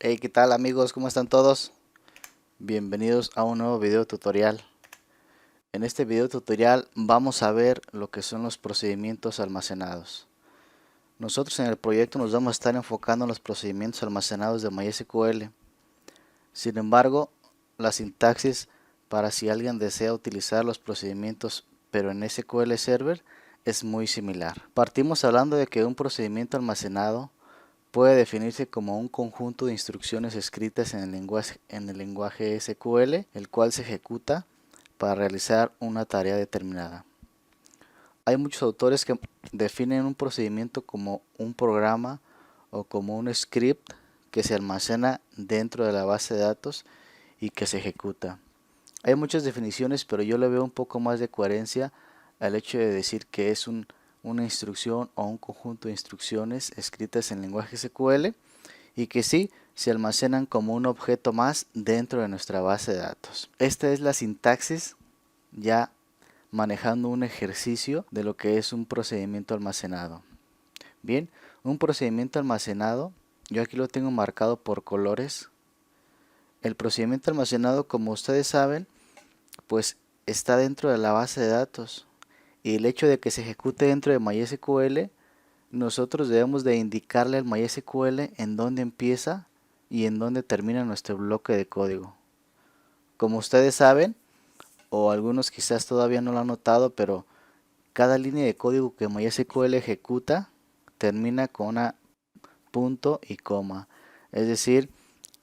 Hey, ¿qué tal amigos? ¿Cómo están todos? Bienvenidos a un nuevo video tutorial. En este video tutorial vamos a ver lo que son los procedimientos almacenados. Nosotros en el proyecto nos vamos a estar enfocando en los procedimientos almacenados de MySQL. Sin embargo, la sintaxis para si alguien desea utilizar los procedimientos pero en SQL Server es muy similar. Partimos hablando de que un procedimiento almacenado puede definirse como un conjunto de instrucciones escritas en el lenguaje SQL, el cual se ejecuta para realizar una tarea determinada. Hay muchos autores que definen un procedimiento como un programa o como un script que se almacena dentro de la base de datos y que se ejecuta. Hay muchas definiciones, pero yo le veo un poco más de coherencia al hecho de decir que es una instrucción o un conjunto de instrucciones escritas en lenguaje SQL y que sí se almacenan como un objeto más dentro de nuestra base de datos. Esta es la sintaxis ya manejando un ejercicio de lo que es un procedimiento almacenado. Bien, un procedimiento almacenado, yo aquí lo tengo marcado por colores. El procedimiento almacenado, como ustedes saben, pues está dentro de la base de datos, y el hecho de que se ejecute dentro de MySQL, nosotros debemos de indicarle al MySQL en dónde empieza y en dónde termina nuestro bloque de código. Como ustedes saben, o algunos quizás todavía no lo han notado, pero cada línea de código que MySQL ejecuta termina con una punto y coma. Es decir,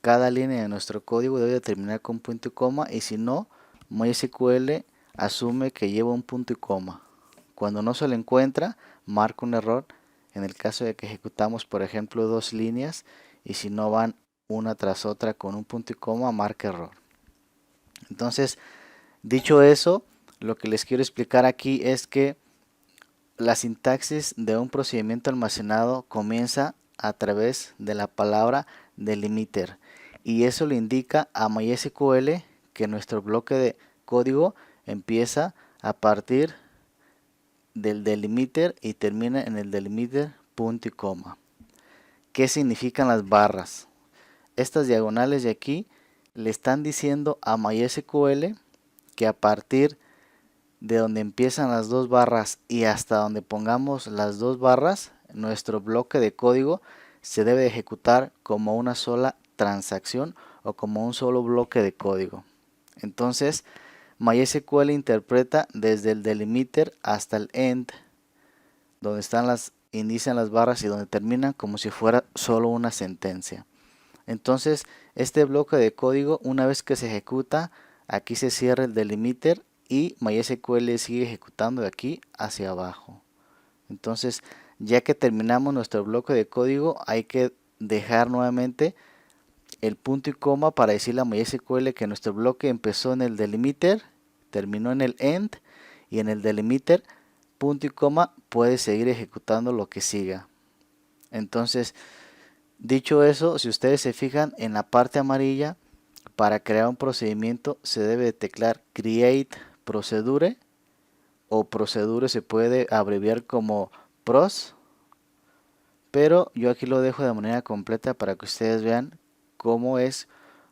cada línea de nuestro código debe terminar con punto y coma, y si no, MySQL asume que lleva un punto y coma. Cuando no se lo encuentra, marca un error en el caso de que ejecutamos, por ejemplo, dos líneas, y si no van una tras otra con un punto y coma, marca error. Entonces, dicho eso, lo que les quiero explicar aquí es que la sintaxis de un procedimiento almacenado comienza a través de la palabra delimiter, y eso le indica a MySQL que nuestro bloque de código empieza a partir del delimiter y termina en el delimiter punto y coma. ¿Qué significan las barras? Estas diagonales de aquí le están diciendo a MySQL que a partir de donde empiezan las dos barras y hasta donde pongamos las dos barras, nuestro bloque de código se debe ejecutar como una sola transacción o como un solo bloque de código. Entonces, MySQL interpreta desde el delimiter hasta el end, donde inician las barras y donde terminan, como si fuera solo una sentencia. Entonces, este bloque de código, una vez que se ejecuta, aquí se cierra el delimiter y MySQL sigue ejecutando de aquí hacia abajo. Entonces, ya que terminamos nuestro bloque de código, hay que dejar nuevamente el punto y coma para decirle a MySQL que nuestro bloque empezó en el delimiter, terminó en el end, y en el delimiter punto y coma puede seguir ejecutando lo que siga. Entonces, dicho eso, si ustedes se fijan en la parte amarilla, para crear un procedimiento se debe de teclar create procedure, o procedure se puede abreviar como pros, pero yo aquí lo dejo de manera completa para que ustedes vean cómo es,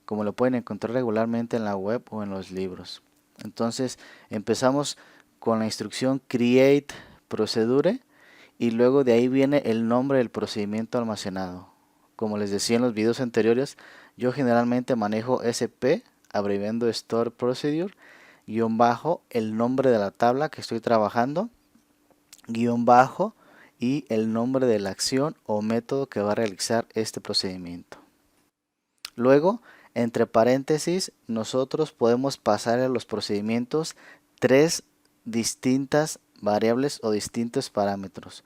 como lo pueden encontrar regularmente en la web o en los libros. Entonces empezamos con la instrucción create procedure, y luego de ahí viene el nombre del procedimiento almacenado. Como les decía en los videos anteriores, yo generalmente manejo SP, abreviando Store Procedure, guión bajo, el nombre de la tabla que estoy trabajando, guión bajo, y el nombre de la acción o método que va a realizar este procedimiento. Luego, entre paréntesis, nosotros podemos pasar a los procedimientos tres distintas variables o distintos parámetros.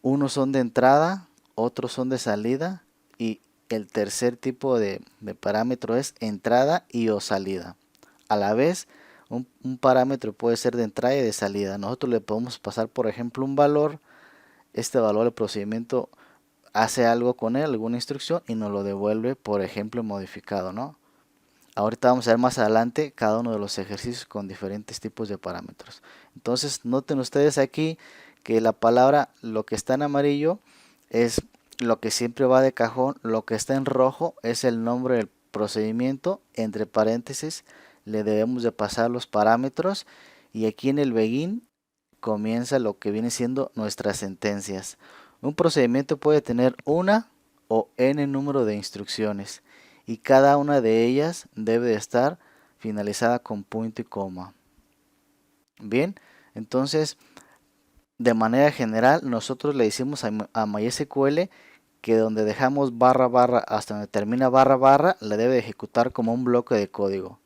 Unos son de entrada, otros son de salida, y el tercer tipo de parámetro es entrada y o salida. A la vez, un parámetro puede ser de entrada y de salida. Nosotros le podemos pasar, por ejemplo, un valor. Este valor del procedimiento hace algo con él, alguna instrucción, y nos lo devuelve, por ejemplo, modificado, ¿no? Ahorita vamos a ver más adelante cada uno de los ejercicios con diferentes tipos de parámetros. Entonces, noten ustedes aquí que la palabra, lo que está en amarillo, es lo que siempre va de cajón, lo que está en rojo es el nombre del procedimiento, entre paréntesis le debemos de pasar los parámetros y aquí en el begin comienza lo que viene siendo nuestras sentencias. Un procedimiento puede tener una o n número de instrucciones y cada una de ellas debe de estar finalizada con punto y coma. Bien, entonces de manera general nosotros le decimos a MySQL que donde dejamos barra barra hasta donde termina barra barra la debe ejecutar como un bloque de código.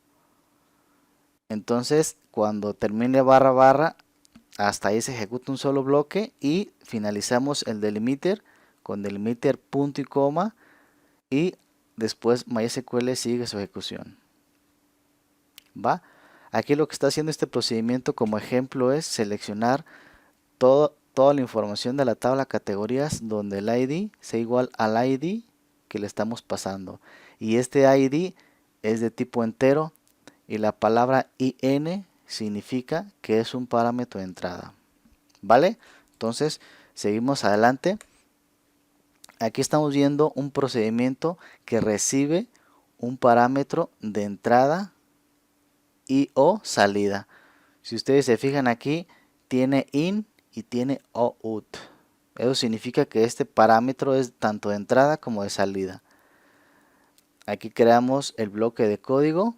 Entonces cuando termine barra barra hasta ahí se ejecuta un solo bloque y finalizamos el delimiter con delimiter punto y coma y después MySQL sigue su ejecución. ¿Va? Aquí lo que está haciendo este procedimiento como ejemplo es seleccionar toda la información de la tabla categorías donde el ID sea igual al ID que le estamos pasando. Y este ID es de tipo entero y la palabra IN significa que es un parámetro de entrada. ¿Vale? Entonces, seguimos adelante. Aquí estamos viendo un procedimiento que recibe un parámetro de entrada y o salida. Si ustedes se fijan aquí, tiene in y tiene out. Eso significa que este parámetro es tanto de entrada como de salida. Aquí creamos el bloque de código.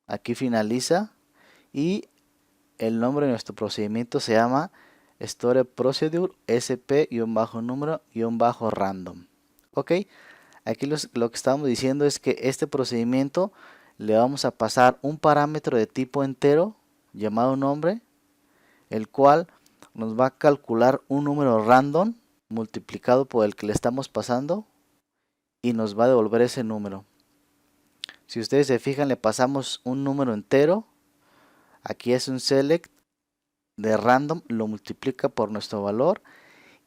Aquí finaliza y el nombre de nuestro procedimiento se llama Store Procedure sp-número-random. Ok, aquí lo que estamos diciendo es que este procedimiento le vamos a pasar un parámetro de tipo entero llamado nombre, el cual nos va a calcular un número random multiplicado por el que le estamos pasando y nos va a devolver ese número. Si ustedes se fijan, le pasamos un número entero, aquí es un select de random, lo multiplica por nuestro valor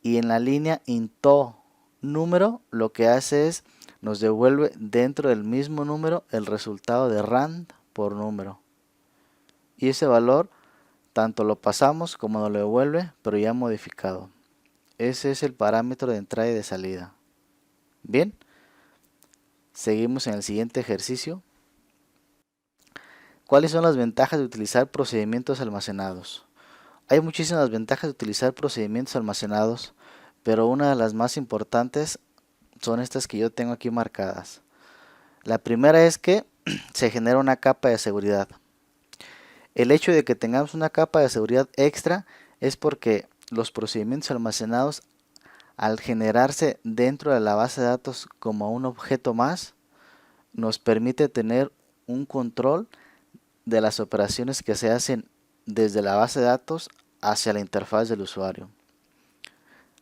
y en la línea into número lo que hace es nos devuelve dentro del mismo número el resultado de rand por número y ese valor tanto lo pasamos como nos lo devuelve pero ya modificado. Ese es el parámetro de entrada y de salida. Bien, seguimos en el siguiente ejercicio. ¿Cuáles son las ventajas de utilizar procedimientos almacenados? Hay muchísimas ventajas de utilizar procedimientos almacenados, pero una de las más importantes son estas que yo tengo aquí marcadas. La primera es que se genera una capa de seguridad. El hecho de que tengamos una capa de seguridad extra es porque los procedimientos almacenados, al generarse dentro de la base de datos como un objeto más, nos permite tener un control de las operaciones que se hacen desde la base de datos hacia la interfaz del usuario.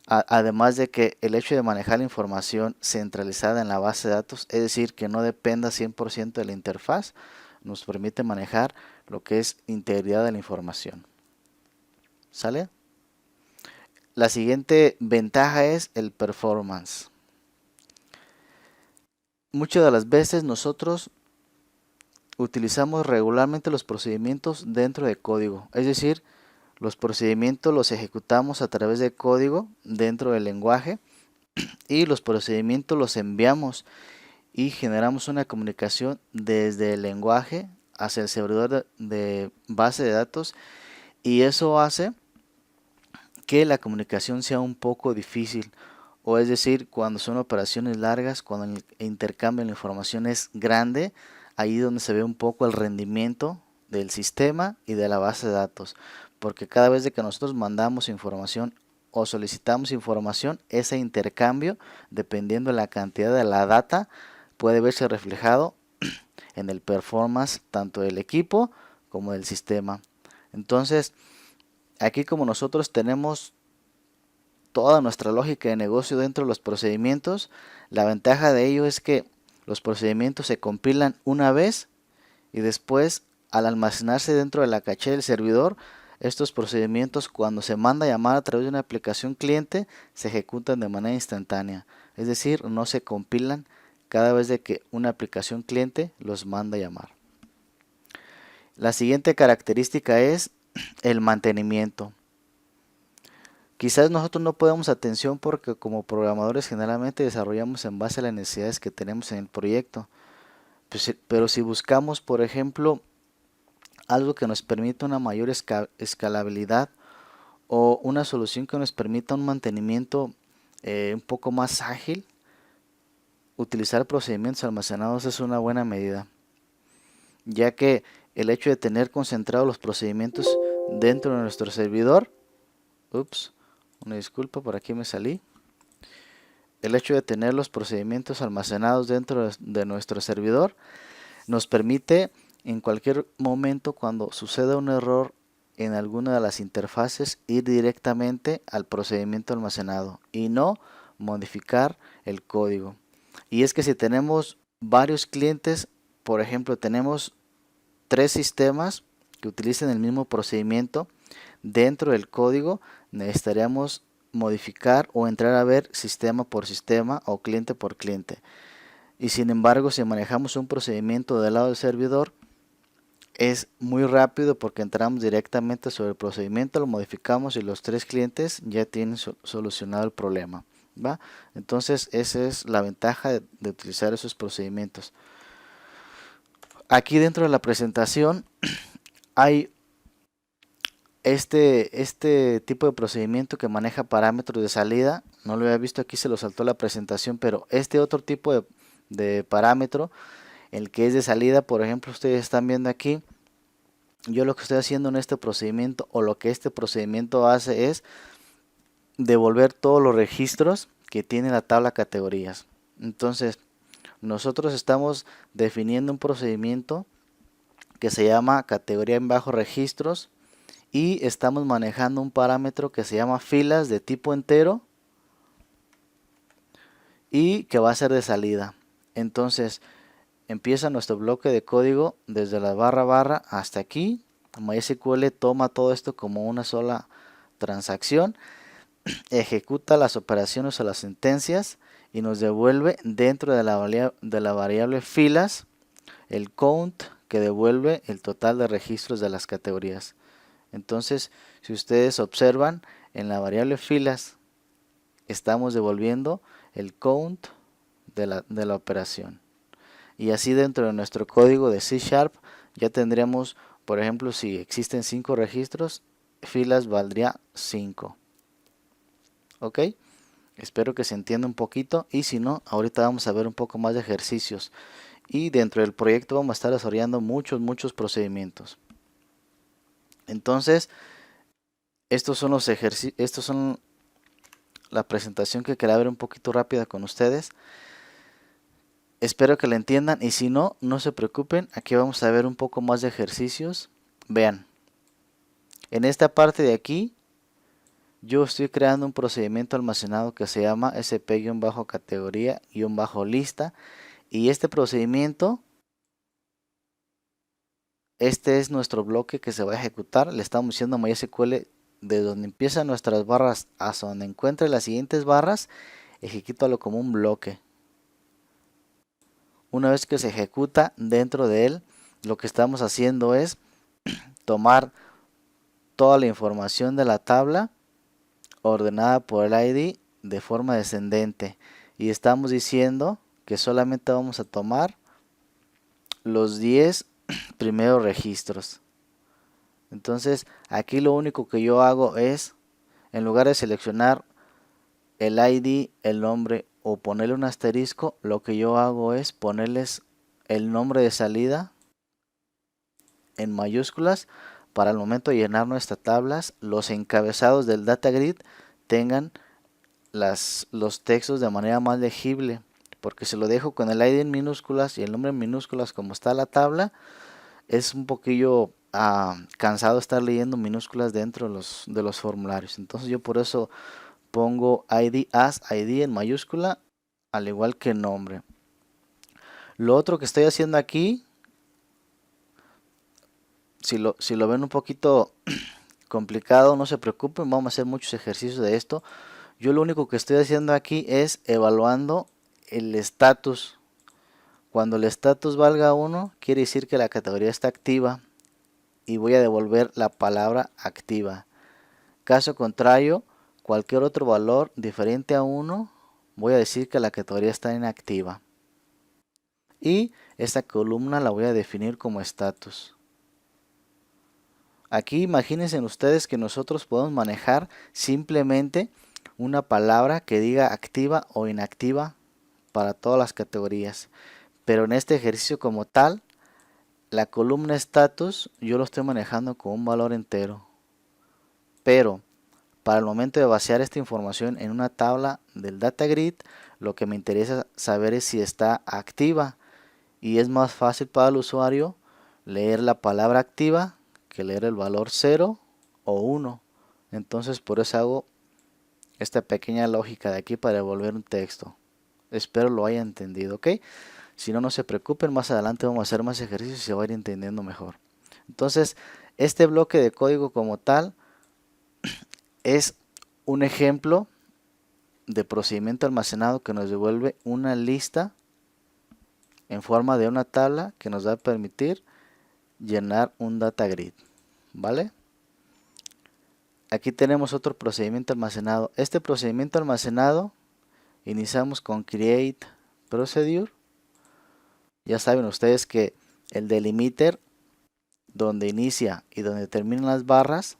Además de que el hecho de manejar la información centralizada en la base de datos, es decir, que no dependa 100% de la interfaz, nos permite manejar lo que es integridad de la información. ¿Sale? La siguiente ventaja es el performance. Muchas de las veces nosotros utilizamos regularmente los procedimientos dentro de código, es decir, los procedimientos los ejecutamos a través de código dentro del lenguaje y los procedimientos los enviamos y generamos una comunicación desde el lenguaje hacia el servidor de base de datos y eso hace que la comunicación sea un poco difícil, o es decir, cuando son operaciones largas, cuando el intercambio de la información es grande, ahí donde se ve un poco el rendimiento del sistema y de la base de datos, porque cada vez que nosotros mandamos información o solicitamos información, ese intercambio, dependiendo de la cantidad de la data, puede verse reflejado en el performance tanto del equipo como del sistema. Entonces, aquí como nosotros tenemos toda nuestra lógica de negocio dentro de los procedimientos, la ventaja de ello es que los procedimientos se compilan una vez y después al almacenarse dentro de la caché del servidor, estos procedimientos cuando se manda a llamar a través de una aplicación cliente se ejecutan de manera instantánea, es decir, no se compilan cada vez de que una aplicación cliente los manda a llamar. La siguiente característica es el mantenimiento. Quizás nosotros no podemos atención porque como programadores generalmente desarrollamos en base a las necesidades que tenemos en el proyecto. Pues, pero si buscamos, por ejemplo, algo que nos permita una mayor escalabilidad o una solución que nos permita un mantenimiento un poco más ágil, utilizar procedimientos almacenados es una buena medida, ya que el hecho de tener concentrados los procedimientos dentro de nuestro servidor, una disculpa, por aquí me salí. El hecho de tener los procedimientos almacenados dentro de nuestro servidor nos permite en cualquier momento, cuando suceda un error en alguna de las interfaces, ir directamente al procedimiento almacenado y no modificar el código. Y es que si tenemos varios clientes, por ejemplo, tenemos 3 sistemas que utilicen el mismo procedimiento, dentro del código necesitaríamos modificar o entrar a ver sistema por sistema o cliente por cliente. Y sin embargo, si manejamos un procedimiento del lado del servidor, es muy rápido porque entramos directamente sobre el procedimiento, lo modificamos y los 3 clientes ya tienen solucionado el problema, ¿va? Entonces esa es la ventaja de utilizar esos procedimientos. Aquí dentro de la presentación hay este tipo de procedimiento que maneja parámetros de salida. No lo había visto aquí, se lo saltó la presentación, pero este otro tipo de parámetro, el que es de salida, por ejemplo, ustedes están viendo aquí, yo lo que estoy haciendo en este procedimiento, o lo que este procedimiento hace, es devolver todos los registros que tiene la tabla categorías. Entonces nosotros estamos definiendo un procedimiento que se llama categoría en bajo registros y estamos manejando un parámetro que se llama filas de tipo entero y que va a ser de salida. Entonces empieza nuestro bloque de código desde la barra hasta aquí. MySQL toma todo esto como una sola transacción, ejecuta las operaciones o las sentencias y nos devuelve dentro de la variable filas el count, que devuelve el total de registros de las categorías. Entonces, si ustedes observan, en la variable filas estamos devolviendo el count de la operación. Y así dentro de nuestro código de C# ya tendríamos, por ejemplo, si existen 5 registros, filas valdría 5. ¿Ok? Espero que se entienda un poquito, y si no, ahorita vamos a ver un poco más de ejercicios. Y dentro del proyecto vamos a estar desarrollando muchos procedimientos. Entonces, estos son los ejercicios, estos son la presentación que quería ver un poquito rápida con ustedes. Espero que la entiendan, y si no, no se preocupen, aquí vamos a ver un poco más de ejercicios. Vean, en esta parte de aquí, yo estoy creando un procedimiento almacenado que se llama sp-categoría-lista, y este procedimiento, este es nuestro bloque que se va a ejecutar. Le estamos diciendo a MySQL, de donde empiezan nuestras barras hasta donde encuentre las siguientes barras, ejecútalo como un bloque. Una vez que se ejecuta dentro de él, lo que estamos haciendo es tomar toda la información de la tabla ordenada por el ID de forma descendente, y estamos diciendo que solamente vamos a tomar los 10 primeros registros. Entonces aquí lo único que yo hago es, en lugar de seleccionar el ID, el nombre o ponerle un asterisco, lo que yo hago es ponerles el nombre de salida en mayúsculas, para el momento de llenar nuestras tablas, los encabezados del data grid tengan los textos de manera más legible, porque si lo dejo con el ID en minúsculas y el nombre en minúsculas como está la tabla, es un poquillo cansado estar leyendo minúsculas dentro de los formularios. Entonces yo por eso pongo ID as ID en mayúscula, al igual que nombre. Lo otro que estoy haciendo aquí, si lo ven un poquito complicado, no se preocupen, vamos a hacer muchos ejercicios de esto. Yo lo único que estoy haciendo aquí es evaluando el estatus. Cuando el estatus valga 1, quiere decir que la categoría está activa, y voy a devolver la palabra activa. Caso contrario, cualquier otro valor diferente a 1, voy a decir que la categoría está inactiva. Y esta columna la voy a definir como status. Aquí imagínense ustedes que nosotros podemos manejar simplemente una palabra que diga activa o inactiva para todas las categorías. Pero en este ejercicio como tal, la columna status yo lo estoy manejando con un valor entero. Pero para el momento de vaciar esta información en una tabla del data grid, lo que me interesa saber es si está activa. Y es más fácil para el usuario leer la palabra activa que leer el valor 0 o 1. Entonces por eso hago esta pequeña lógica de aquí para devolver un texto. Espero lo haya entendido, ¿ok? Si no, no se preocupen, más adelante vamos a hacer más ejercicios y se va a ir entendiendo mejor. Entonces, este bloque de código como tal es un ejemplo de procedimiento almacenado que nos devuelve una lista en forma de una tabla que nos va a permitir llenar un data grid, ¿vale? Aquí tenemos otro procedimiento almacenado. Este procedimiento almacenado iniciamos con create procedure. Ya saben ustedes que el delimiter donde inicia y donde terminan las barras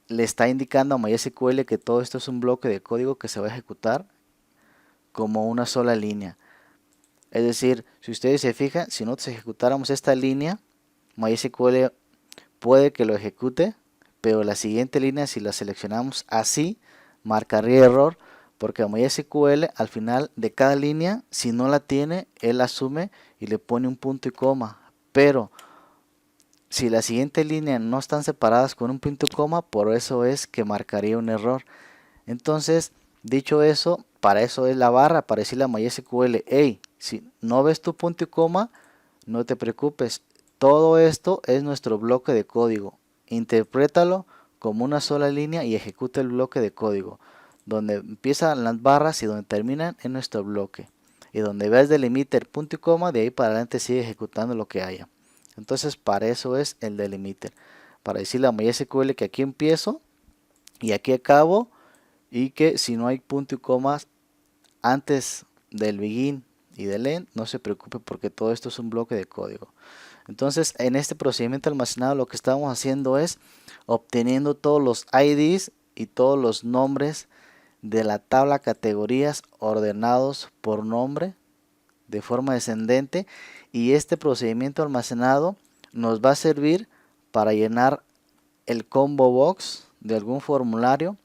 le está indicando a MySQL que todo esto es un bloque de código que se va a ejecutar como una sola línea. Es decir, si ustedes se fijan, si nosotros ejecutáramos esta línea, MySQL puede que lo ejecute, pero la siguiente línea, si la seleccionamos así, marcaría error, porque MySQL al final de cada línea, si no la tiene, él asume y le pone un punto y coma. Pero si la siguiente línea no están separadas con un punto y coma, por eso es que marcaría un error. Entonces, dicho eso, para eso es la barra, para decirle a MySQL, hey, si no ves tu punto y coma, no te preocupes. Todo esto es nuestro bloque de código. Interprétalo como una sola línea y ejecuta el bloque de código. Donde empiezan las barras y donde terminan en nuestro bloque. Y donde ves delimiter punto y coma, de ahí para adelante sigue ejecutando lo que haya. Entonces para eso es el delimiter. Para decirle a MySQL que aquí empiezo y aquí acabo. Y que si no hay punto y comas antes del begin y del end, no se preocupe porque todo esto es un bloque de código. Entonces en este procedimiento almacenado lo que estamos haciendo es obteniendo todos los IDs y todos los nombres de la tabla categorías ordenados por nombre de forma descendente, y este procedimiento almacenado nos va a servir para llenar el combo box de algún formulario,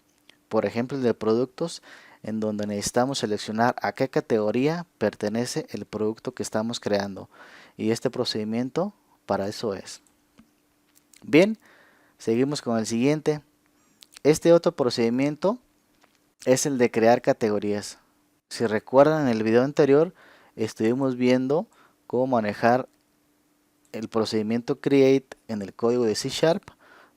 por ejemplo el de productos, en donde necesitamos seleccionar a qué categoría pertenece el producto que estamos creando, y este procedimiento para eso es. Bien, seguimos con el siguiente. Este otro procedimiento es el de crear categorías. Si recuerdan, en el video anterior estuvimos viendo cómo manejar el procedimiento create en el código de C#.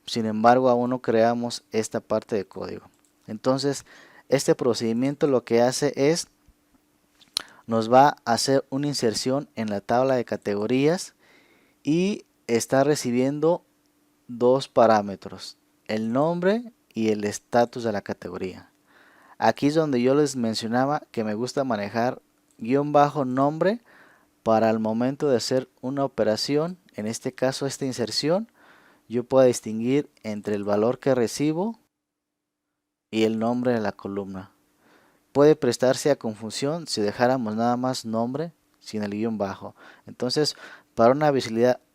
Sin embargo, aún no creamos esta parte de código. Entonces, este procedimiento lo que hace es, nos va a hacer una inserción en la tabla de categorías y está recibiendo dos parámetros, el nombre y el estatus de la categoría. Aquí es donde yo les mencionaba que me gusta manejar guión bajo nombre para el momento de hacer una operación, en este caso esta inserción, yo puedo distinguir entre el valor que recibo y el nombre de la columna. Puede prestarse a confusión si dejáramos nada más nombre sin el guión bajo. Entonces, para una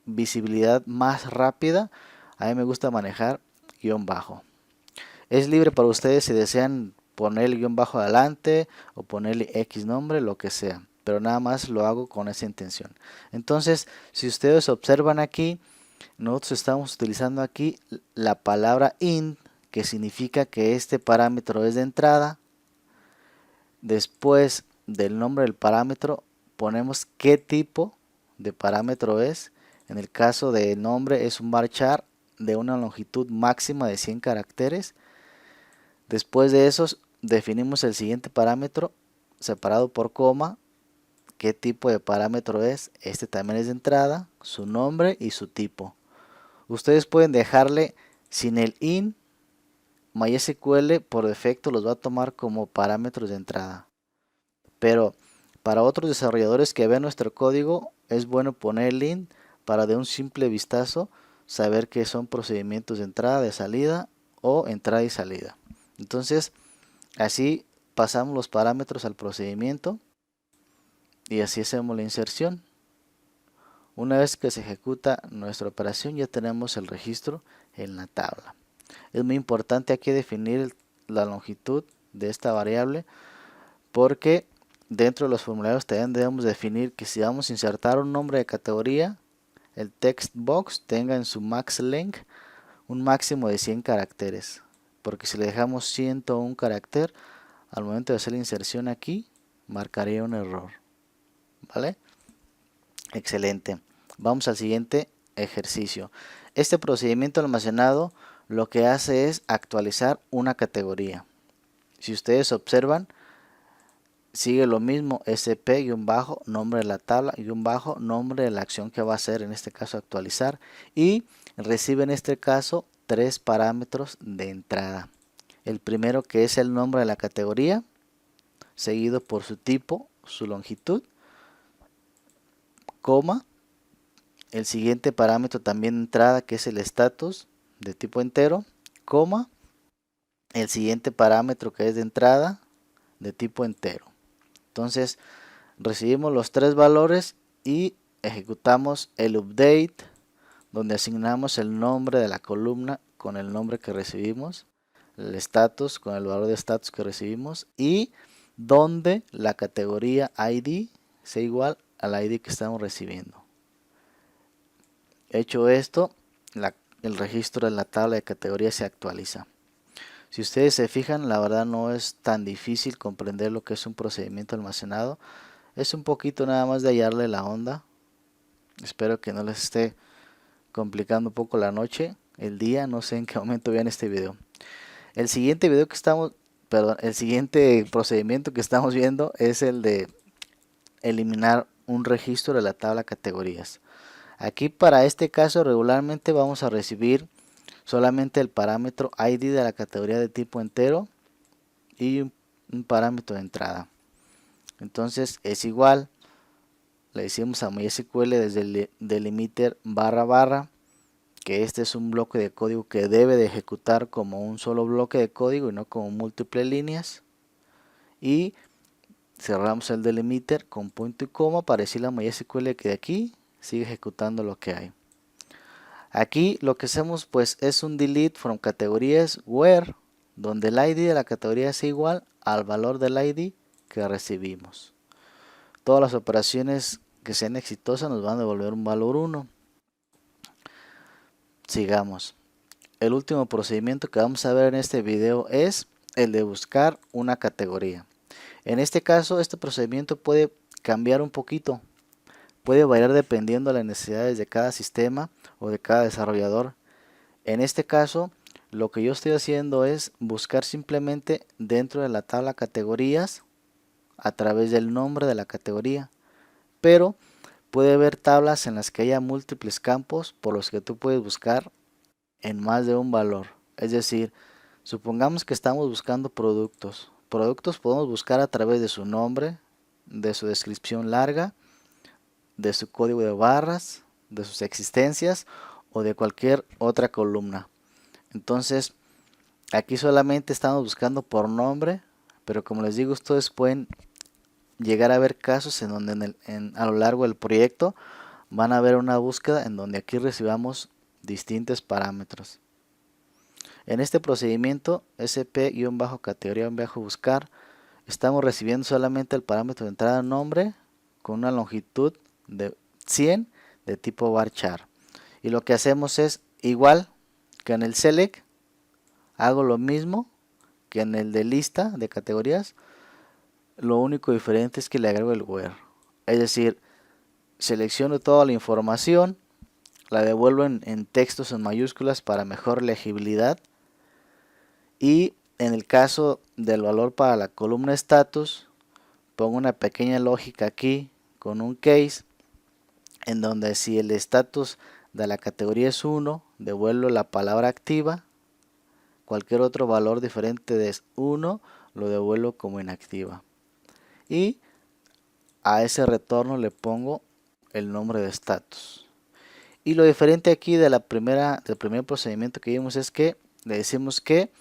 visibilidad más rápida, a mí me gusta manejar guión bajo. Es libre para ustedes si desean poner el guión bajo adelante o ponerle X nombre, lo que sea, pero nada más lo hago con esa intención. Entonces, si ustedes observan aquí, nosotros estamos utilizando aquí la palabra int, que significa que este parámetro es de entrada. Después del nombre del parámetro ponemos qué tipo de parámetro es. En el caso de nombre es un varchar de una longitud máxima de 100 caracteres. Después de eso definimos el siguiente parámetro separado por coma. ¿Qué tipo de parámetro es? Este también es de entrada, su nombre y su tipo. Ustedes pueden dejarle sin el int MySQL por defecto los va a tomar como parámetros de entrada. Pero para otros desarrolladores que vean nuestro código, es bueno poner el int para de un simple vistazo saber que son procedimientos de entrada, de salida o entrada y salida. Entonces, así pasamos los parámetros al procedimiento y así hacemos la inserción. Una vez que se ejecuta nuestra operación, ya tenemos el registro en la tabla. Es muy importante aquí definir la longitud de esta variable, porque dentro de los formularios también debemos definir que si vamos a insertar un nombre de categoría, el text box tenga en su max length un máximo de 100 caracteres, porque si le dejamos 101 carácter, al momento de hacer la inserción aquí, marcaría un error. ¿Vale? Excelente. Vamos al siguiente ejercicio. Este procedimiento almacenado lo que hace es actualizar una categoría. Si ustedes observan, sigue lo mismo, sp-nombre de la tabla nombre de la acción que va a hacer, en este caso actualizar, y recibe en este caso 3 parámetros de entrada. El primero, que es el nombre de la categoría, seguido por su tipo, su longitud, coma, el siguiente parámetro también de entrada, que es el status de tipo entero, coma, el siguiente parámetro que es de entrada de tipo entero. Entonces recibimos los 3 valores y ejecutamos el update, donde asignamos el nombre de la columna con el nombre que recibimos, el status con el valor de status que recibimos, y donde la categoría ID sea igual al ID que estamos recibiendo. Hecho esto, el registro en la tabla de categoría se actualiza. Si ustedes se fijan, la verdad no es tan difícil comprender lo que es un procedimiento almacenado. Es un poquito nada más de hallarle la onda. Espero que no les esté complicando un poco la noche, el día, no sé en qué momento vean este video. El siguiente procedimiento que estamos viendo es el de eliminar un registro de la tabla categorías. Aquí para este caso regularmente vamos a recibir solamente el parámetro ID de la categoría de tipo entero y un parámetro de entrada. Entonces es igual, le decimos a MySQL desde el delimiter // que este es un bloque de código que debe de ejecutar como un solo bloque de código y no como múltiples líneas, y cerramos el delimiter con punto y coma para decirle a MySQL que de aquí sigue ejecutando lo que hay. Aquí lo que hacemos pues es un delete from categorías where, donde el ID de la categoría es igual al valor del ID que recibimos. Todas las operaciones que sean exitosas nos van a devolver un valor 1. Sigamos. El último procedimiento que vamos a ver en este video es el de buscar una categoría. En este caso, este procedimiento puede cambiar un poquito. Puede variar dependiendo de las necesidades de cada sistema o de cada desarrollador. En este caso, lo que yo estoy haciendo es buscar simplemente dentro de la tabla categorías a través del nombre de la categoría. Pero puede haber tablas en las que haya múltiples campos por los que tú puedes buscar en más de un valor. Es decir, supongamos que estamos buscando productos. Productos podemos buscar a través de su nombre, de su descripción larga, de su código de barras, de sus existencias o de cualquier otra columna. Entonces, aquí solamente estamos buscando por nombre, pero como les digo, ustedes pueden llegar a ver casos en donde a lo largo del proyecto van a ver una búsqueda en donde aquí recibamos distintos parámetros. En este procedimiento sp-categoría-buscar estamos recibiendo solamente el parámetro de entrada nombre con una longitud de 100 de tipo varchar, y lo que hacemos es igual que en el select, hago lo mismo que en el de lista de categorías, lo único diferente es que le agrego el where, es decir, selecciono toda la información, la devuelvo en textos en mayúsculas para mejor legibilidad, y en el caso del valor para la columna status pongo una pequeña lógica aquí con un case en donde si el status de la categoría es 1, devuelvo la palabra activa. cualquier otro valor diferente de 1 lo devuelvo como inactiva. Y a ese retorno le pongo el nombre de status. Y lo diferente aquí de del primer procedimiento que vimos es que le decimos que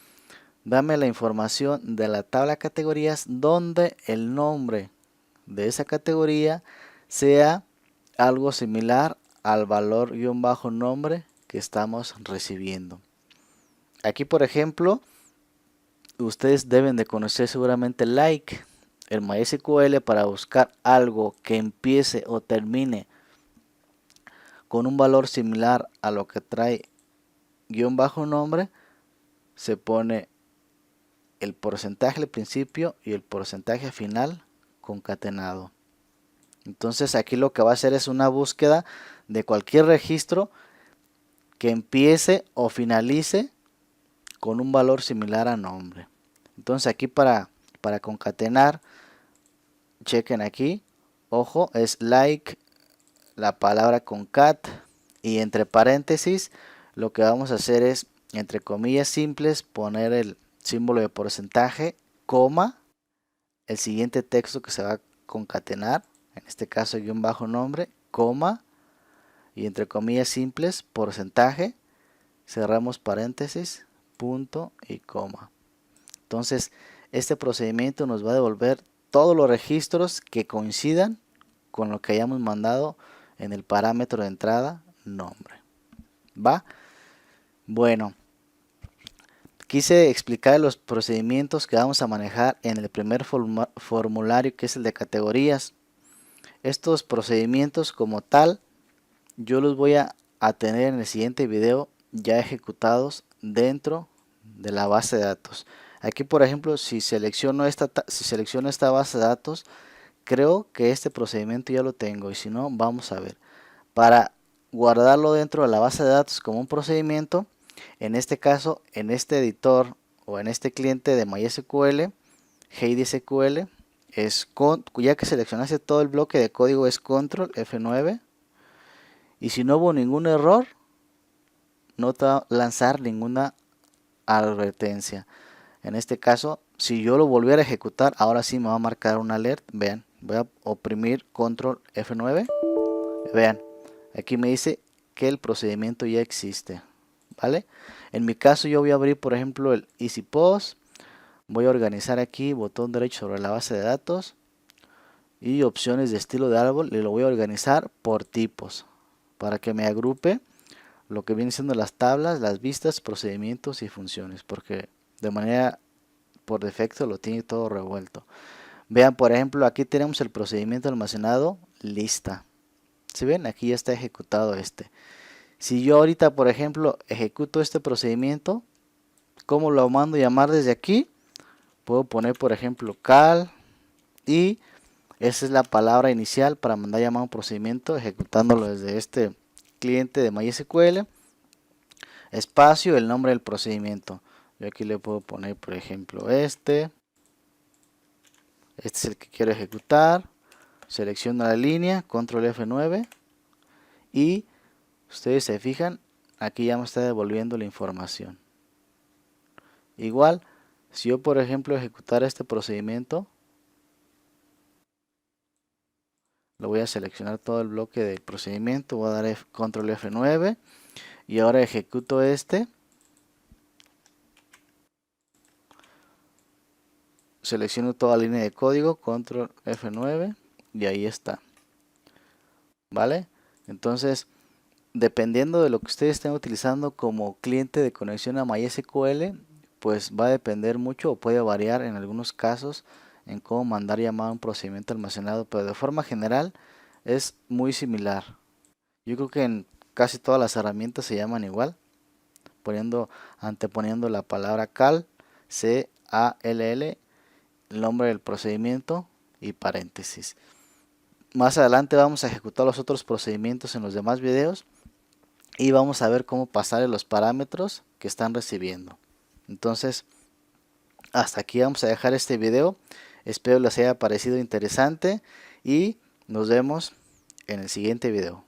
dame la información de la tabla de categorías donde el nombre de esa categoría sea algo similar al valor nombre que estamos recibiendo. Aquí, por ejemplo, ustedes deben de conocer seguramente like. El MySQL, para buscar algo que empiece o termine con un valor similar a lo que trae nombre, se pone el porcentaje al principio y el porcentaje final concatenado. Entonces aquí lo que va a hacer es una búsqueda de cualquier registro que empiece o finalice con un valor similar a nombre. Entonces aquí para concatenar, chequen aquí, ojo, es like, la palabra concat, y entre paréntesis lo que vamos a hacer es, entre comillas simples, poner el símbolo de porcentaje, coma, el siguiente texto que se va a concatenar, en este caso nombre, coma, y entre comillas simples, porcentaje, cerramos paréntesis, punto y coma. Entonces este procedimiento nos va a devolver todos los registros que coincidan con lo que hayamos mandado en el parámetro de entrada nombre. ¿Va? Bueno, quise explicar los procedimientos que vamos a manejar en el primer formulario, que es el de categorías. Estos procedimientos como tal yo los voy a tener en el siguiente video ya ejecutados dentro de la base de datos. Aquí, por ejemplo, si selecciono esta base de datos, creo que este procedimiento ya lo tengo, y si no, vamos a ver. Para guardarlo dentro de la base de datos como un procedimiento, en este caso, en este editor o en este cliente de MySQL, HeidiSQL, ya que seleccionaste todo el bloque de código, es control F9, y si no hubo ningún error, no te va a lanzar ninguna advertencia. En este caso, si yo lo volviera a ejecutar, ahora sí me va a marcar un alert. Vean, voy a oprimir control F9. Vean, aquí me dice que el procedimiento ya existe, ¿vale? En mi caso yo voy a abrir, por ejemplo, el EasyPost. Voy a organizar aquí, botón derecho sobre la base de datos y opciones de estilo de árbol, y lo voy a organizar por tipos para que me agrupe lo que viene siendo las tablas, las vistas, procedimientos y funciones, porque de manera por defecto lo tiene todo revuelto. Vean, por ejemplo, aquí tenemos el procedimiento almacenado lista. ¿Sí ven? Aquí ya está ejecutado este. Si yo ahorita, por ejemplo, ejecuto este procedimiento, ¿cómo lo mando a llamar desde aquí? Puedo poner, por ejemplo, cal, y esa es la palabra inicial para mandar llamar un procedimiento ejecutándolo desde este cliente de MySQL, espacio, el nombre del procedimiento. Yo aquí le puedo poner, por ejemplo, este es el que quiero ejecutar. Selecciono la línea, control F9, y ustedes se fijan, aquí ya me está devolviendo la información. Igual, si yo, por ejemplo, ejecutara este procedimiento, lo voy a seleccionar todo el bloque del procedimiento, voy a dar control F9, y ahora ejecuto este. Selecciono toda la línea de código, control F9, y ahí está. ¿Vale? Entonces, dependiendo de lo que ustedes estén utilizando como cliente de conexión a MySQL, pues va a depender mucho o puede variar en algunos casos en cómo mandar llamar a un procedimiento almacenado, pero de forma general es muy similar. Yo creo que en casi todas las herramientas se llaman igual, anteponiendo la palabra cal, C-A-L-L, el nombre del procedimiento y paréntesis. Más adelante vamos a ejecutar los otros procedimientos en los demás videos y vamos a ver cómo pasarle los parámetros que están recibiendo. Entonces, hasta aquí vamos a dejar este video. Espero les haya parecido interesante y nos vemos en el siguiente video.